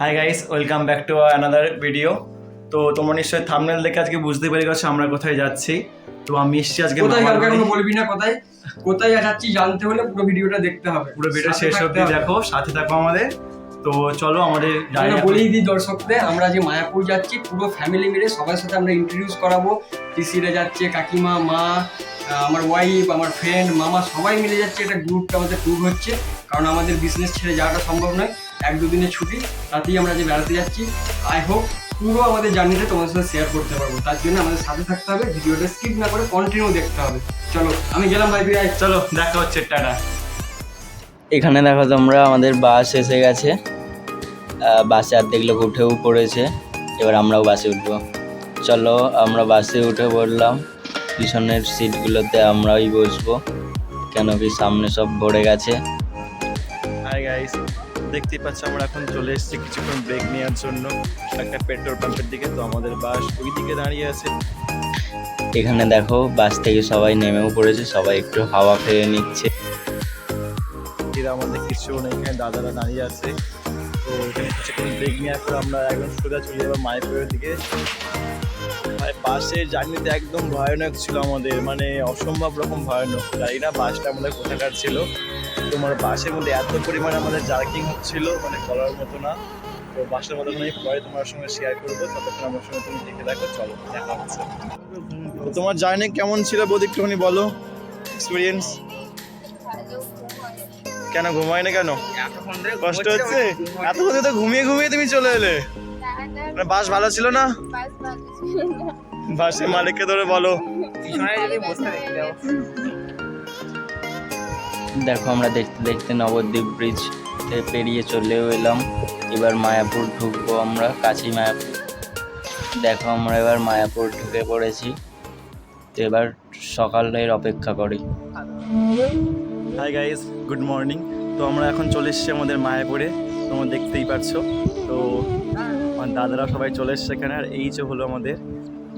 Hi guys, welcome back to another video. তো তোমরা নিশ্চয়ই থাম্বনেল দেখে আজকে বুঝতে পেরে গেছো আমরা কোথায় যাচ্ছি। তো আমি এসেছি আজকে কোথায় মামার যাবো বাড়ি। এখনো বলবি না কোথায় কোথায় যাচ্ছি জানতে হলে পুরো ভিডিওটা দেখতে হবে, পুরো ভিডিও সাথে শেষ থাকতে অবধি হবে। দেখো, সাথে থাকো আমাদের। তো চলো আমাদের আমরা বলেই দিই দর্শকদের, আমরা যে মায়াপুর যাচ্ছি পুরো ফ্যামিলি মিলে সবার সাথে আমরা ইন্ট্রোডিউস করাবো। পিসিরা যাচ্ছে, কাকিমা, মা, আমার ওয়াইফ, আমার ফ্রেন্ড, মামা সবাই মিলে যাচ্ছে। একটা গ্রুপটা আমাদের ট্যুর হচ্ছে, কারণ আমাদের বিজনেস ছেড়ে যাওয়াটা সম্ভব নয়। 1-2 দিনের ছুটি, তাতেই আমরা যে বেড়াতে যাচ্ছি। আই হোপ পুরো আমাদের জার্নিটা তোমাদের সাথে শেয়ার করতে পারবো। তার জন্য আমাদের সাথে থাকতে হবে, ভিডিওটা স্কিপ না করে কন্টিনিউ দেখতে হবে। চলো আমি গেলাম ভাই, তুই আয়। চলো দেখা হচ্ছে, টাটা। এখানে দেখো তোমরা আমাদের বাস এসে গেছে। বাসে অর্ধেক লোক উঠেও পড়েছে, এবার আমরাও বাসে উঠবো। চলো আমরা বাসে উঠে পড়লাম। পিছনের সিটগুলোতে আমরাই বসবো, কেন কি সামনে সব ভরে গেছে। হাই গাইস, দেখতেই পাচ্ছ আমরা এখন চলে এসেছি কিছুক্ষণ ব্রেক নেওয়ার জন্য একটা পেট্রোল পাম্পের দিকে। তো আমাদের বাস ওই দিকে দাঁড়িয়ে আছে। এখানে দেখো বাস থেকে সবাই নেমেও পড়েছে, সবাই একটু হাওয়া খেয়ে নিচ্ছে। এরা আমাদের কিছু নেই, এখানে দাদারা দাঁড়িয়ে আছে। তো এখানে কিছুক্ষণ ব্রেক নেওয়ার পর আমরা একদম সোজা চলে যাবো মায়াপুরের দিকে। ভাই বাসের জার্নিতে একদম ভয়ানক ছিল আমাদের, মানে অসম্ভব রকম ভয়ানক। জানি না বাসটা আমাদের কোথাকার ছিল। তোমার বাসের মধ্যে এত পরিমাণে আমাদের জার্কিং হচ্ছিল, মানে বলার মতো না। তো বাসের মধ্যে আমি পরে তোমার সঙ্গে শেয়ার করবো, ততক্ষণ আমার সঙ্গে তুমি দেখে দেখো। চলো দেখা হচ্ছে। তো তোমার জার্নি কেমন ছিল বৌদি, একটুখানি বলো এক্সপিরিয়েন্স। কেন ঘুমায় না কেন? কষ্ট হচ্ছে? এতক্ষণ তো ঘুমিয়ে ঘুমিয়ে তুমি চলে এলে। মানে বাস ভালো ছিল না? বাসের মালিককে ধরে বলো। দেখো আমরা দেখতে দেখতে নবদ্বীপ ব্রিজ পেরিয়ে চলেও এলাম। এবার মায়াপুর ঢুকবো আমরা, কাছেই মায়াপুর। দেখো আমরা এবার মায়াপুর ঢুকে পড়েছি। তো এবার সকালের অপেক্ষা করি। Hi guys, good morning. তো আমরা এখন চলে এসেছি আমাদের মায়াপুরে, তোমরা দেখতেই পাচ্ছ। তো আমার দাদারা সবাই চলে এসছে এখানে। আর এই যে হলো আমাদের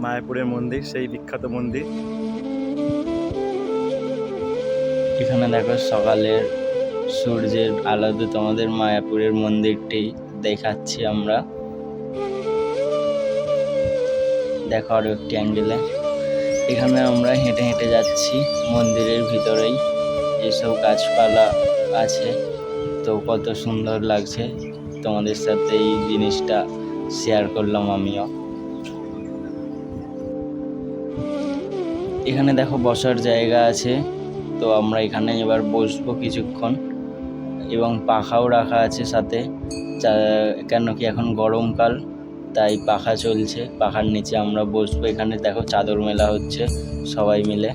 মায়াপুরের মন্দির, সেই বিখ্যাত মন্দির। এখানে দেখো সকালের সূর্যের আলোতে তোমাদের মায়াপুরের মন্দিরটি দেখাচ্ছি আমরা। দেখো আরো একটি অ্যাঙ্গেলে। এখানে আমরা হেঁটে হেঁটে যাচ্ছি মন্দিরের ভিতরেই। এসব গাছপালা আছে, তো কত সুন্দর লাগছে। তোমাদের সাথে এই জিনিসটা শেয়ার করলাম আমিও। এখানে দেখো বসার জায়গা আছে, তো আমরা এখানে এবার বসবো কিছুক্ষণ। এবং পাখাও রাখা আছে সাথে, কেন কি এখন গরমকাল, তাই পাখা চলছে। পাখার নিচে আমরা বসবো। এখানে দেখো চাদর মেলা হচ্ছে সবাই মিলে।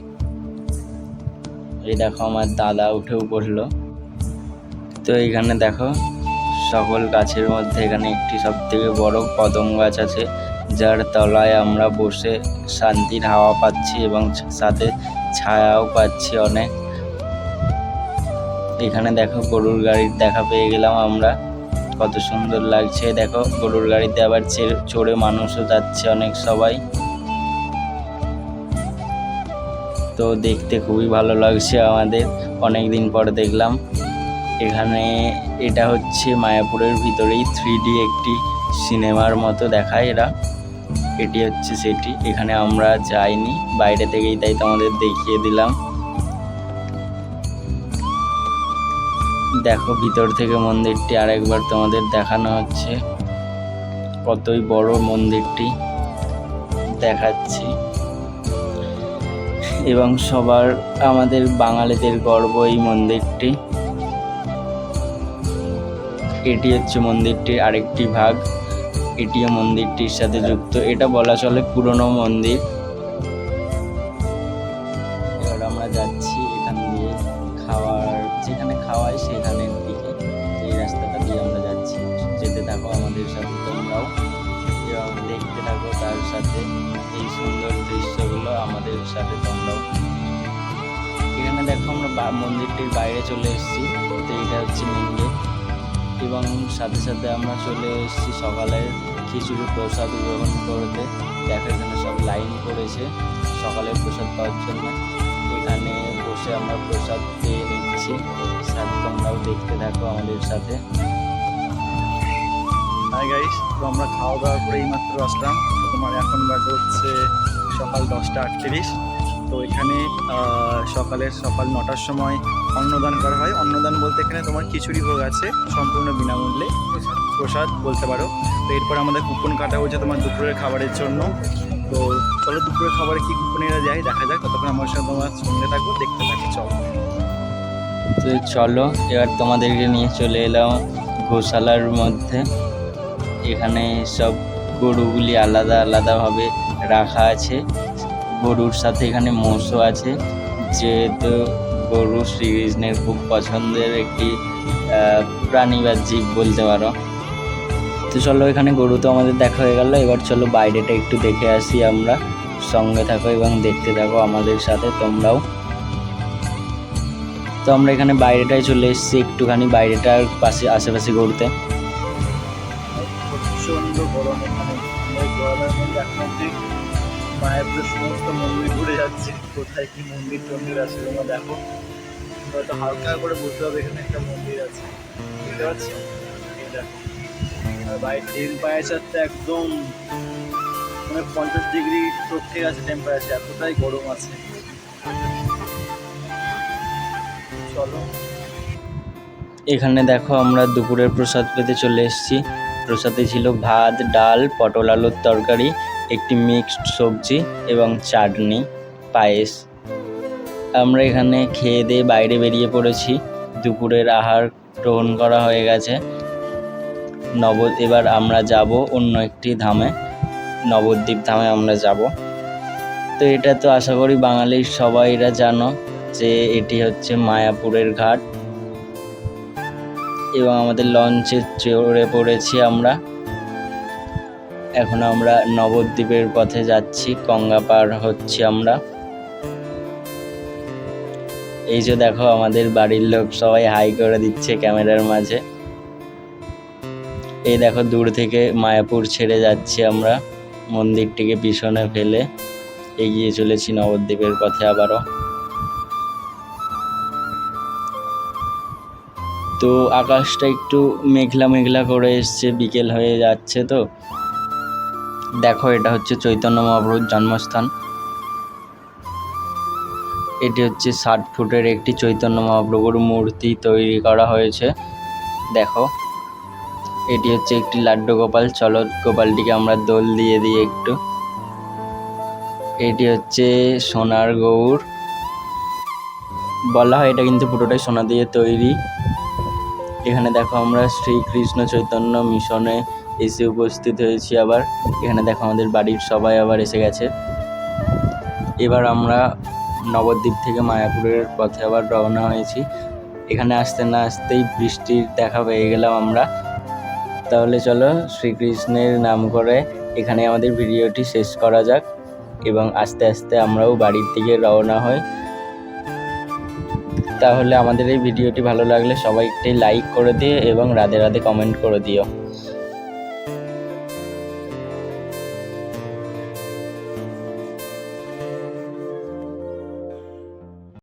এই দেখো আমার দাদা উঠেও পড়লো। তো এইখানে দেখো সকল গাছের মধ্যে এখানে একটি সব থেকে বড় কদম গাছ আছে, যার তলায় আমরা বসে শান্তির হাওয়া পাচ্ছি এবং সাথে ছায়াও পাচ্ছি অনেক। এখানে দেখো গরুর গাড়ির দেখা পেয়ে গেলাম আমরা, কত সুন্দর লাগছে। দেখো গরুর গাড়িতে আবার চড়ে মানুষও যাচ্ছে অনেক সবাই। তো দেখতে খুবই ভালো লাগছে আমাদের, অনেক দিন পর দেখলাম। এখানে এটা হচ্ছে মায়াপুরের ভিতরেই 3D একটি সিনেমার মতো দেখায় এরা। এটি হচ্ছে সেটি। এখানে আমরা যাইনি, বাইরে থেকেই, তাই তোমাদের দেখিয়ে দিলাম। দেখো ভিতর থেকে মন্দিরটি আরেকবার তোমাদের দেখানো হচ্ছে, কতই বড় মন্দিরটি দেখাচ্ছি। এবং সবার, আমাদের বাঙালিদের গর্ব এই মন্দিরটি। এটি হচ্ছে মন্দিরটির আরেকটি ভাগ, এটিও মন্দিরটির সাথে যুক্ত। এটা বলা চলে পুরনো মন্দির। এবার আমরা যাচ্ছি এখান দিয়ে, যেখানে খাওয়াই সেখানের দিকে। এই রাস্তাটা দিয়ে আমরা যাচ্ছি। যেতে থাকো আমাদের সাথে তোমরাও, এবং দেখতে থাকো তার সাথে এই সুন্দর দৃশ্যগুলো আমাদের সাথে তোমরাও। এখানে দেখো আমরা মন্দিরটির বাইরে চলে এসেছি। তো এটা হচ্ছে মেন গেট। এবং সাথে সাথে আমরা চলে এসেছি সকালের খিচুড়ি প্রসাদ গ্রহণ করতে। দেখো এখানে সব লাইন করেছে সকালের প্রসাদ পাওয়ার জন্য। এখানে বসে আমরা প্রসাদ পেয়ে নিচ্ছি, সাথে তোমরাও দেখতে থাকো আমাদের সাথে। Hi guys. তো আমরা খাওয়া দাওয়া করে এইমাত্র আসলাম। তো তোমার এখন বাজে হচ্ছে সকাল 10:38। তো এখানে সকাল 9টার সময় অন্নদান করা হয়। অন্নদান বলতে এখানে তোমার খিচুড়ি ভোগ আছে সম্পূর্ণ বিনামূল্যে, প্রসাদ বলতে পারো। তো এরপর আমাদের কুপন কাটা হয়েছে তোমার দুপুরের খাবারের জন্য। তো চলো দুপুরের খাবারে কি কুপনেরা যায় দেখা যাক। ততক্ষণ আমার সাথে তোমার সঙ্গে থাকবো, দেখতে থাকি, চলো। তো চলো এবার তোমাদেরকে নিয়ে চলে এলাম গোশালার মধ্যে। এখানে সব গরুগুলি আলাদা আলাদাভাবে রাখা আছে। গরুর সাথে এখানে মোষও আছে, যেহেতু গরু শ্রীকৃষ্ণের খুব পছন্দের একটি প্রাণী বা জীব বলতে পারো। তো চলো এখানে গরু তো আমাদের দেখা হয়ে গেল, এবার চলো বাইরেটা একটু দেখে আসি আমরা। সঙ্গে থাকো এবং দেখতে থাকো আমাদের সাথে তোমরাও। তো আমরা এখানে বাইরেটায় চলে এসেছি, একটুখানি বাইরেটার পাশে আশেপাশে ঘুরতে। প্রচন্ড গরম এখানে। আমরা এই গরমের মধ্যে এখন অব্দি মায়াপুরের সমস্ত মন্দির ঘুরে যাচ্ছি। কোথায় কি মন্দির টন্দির আছে তোমরা দেখো। হয়তো হালকা করে বুঝতে হবে এখানে একটা মন্দির আছে, বুঝতে পারছো? এই দেখো, আর বাইরে টেম্পারেচারটা একদম মানে 50 ডিগ্রি টপকে গেছে টেম্পারেচার, এতটাই গরম আছে। চলো এখানে দেখো আমরা দুপুরের প্রসাদ পেতে চলে এসেছি। প্রসাদে ছিল ভাত, ডাল, পটল আলুর তরকারি, একটি মিক্সড সবজি এবং চাটনি, পায়েস। আমরা এখানে খেয়ে দিয়ে বাইরে বেরিয়ে পড়েছি। দুপুরের আহার গ্রহণ করা হয়ে গেছে। এবার আমরা যাব অন্য একটি ধামে, নবদ্বীপ ধামে আমরা যাব। তো এটা তো আশা করি বাঙালির সবাইরা জানো যে এটি হচ্ছে মায়াপুরের ঘাট, এবং আমাদের লঞ্চে চড়ে পড়েছি আমরা। এখন আমরা নবদ্বীপের পথে যাচ্ছি, গঙ্গা পার হচ্ছি আমরা। এই যে দেখো আমাদের বাড়ির লোক সবাই হাই করে দিচ্ছে ক্যামেরার মাঝে। এই দেখো দূর থেকে মায়াপুর ছেড়ে যাচ্ছি আমরা, মন্দিরটিকে পিছনে ফেলে এগিয়ে চলেছি নবদ্বীপের পথে আবারও। তো আকাশটা একটু মেঘলা মেঘলা করে এসছে, বিকেল হয়ে যাচ্ছে। তো দেখো এটা হচ্ছে চৈতন্য মহাপ্রভুর জন্মস্থান। এটি হচ্ছে 60 ফুটের একটি চৈতন্য মহাপ্রভুর মূর্তি তৈরি করা হয়েছে। দেখো এটি হচ্ছে একটি লাড্ডু গোপাল। চলো গোপালটিকে আমরা দোল দিয়ে দিই একটু। এটি হচ্ছে সোনার গৌর বলা হয়, এটা কিন্তু পুরোটাই সোনা দিয়ে তৈরি। এখানে দেখো আমরা শ্রীকৃষ্ণ চৈতন্য মিশনে এসে উপস্থিত হয়েছি আবার। এখানে দেখো আমাদের বাড়ির সবাই আবার এসে গেছে। এবার আমরা নবদ্বীপ থেকে মায়াপুরের পথে আবার রওনা হয়েছি। এখানে আসতে না আসতেই বৃষ্টির দেখা পেয়ে গেলাম আমরা। তাহলে চলো শ্রীকৃষ্ণের নাম করে এখানে আমাদের ভিডিওটি শেষ করা যাক, এবং আস্তে আস্তে আমরাও বাড়ির দিকে রওনা হই। তাহলে আমাদের এই ভিডিওটি ভালো লাগলে সবাই একটি লাইক করে দিও এবং রাধে রাধে কমেন্ট করে দিও।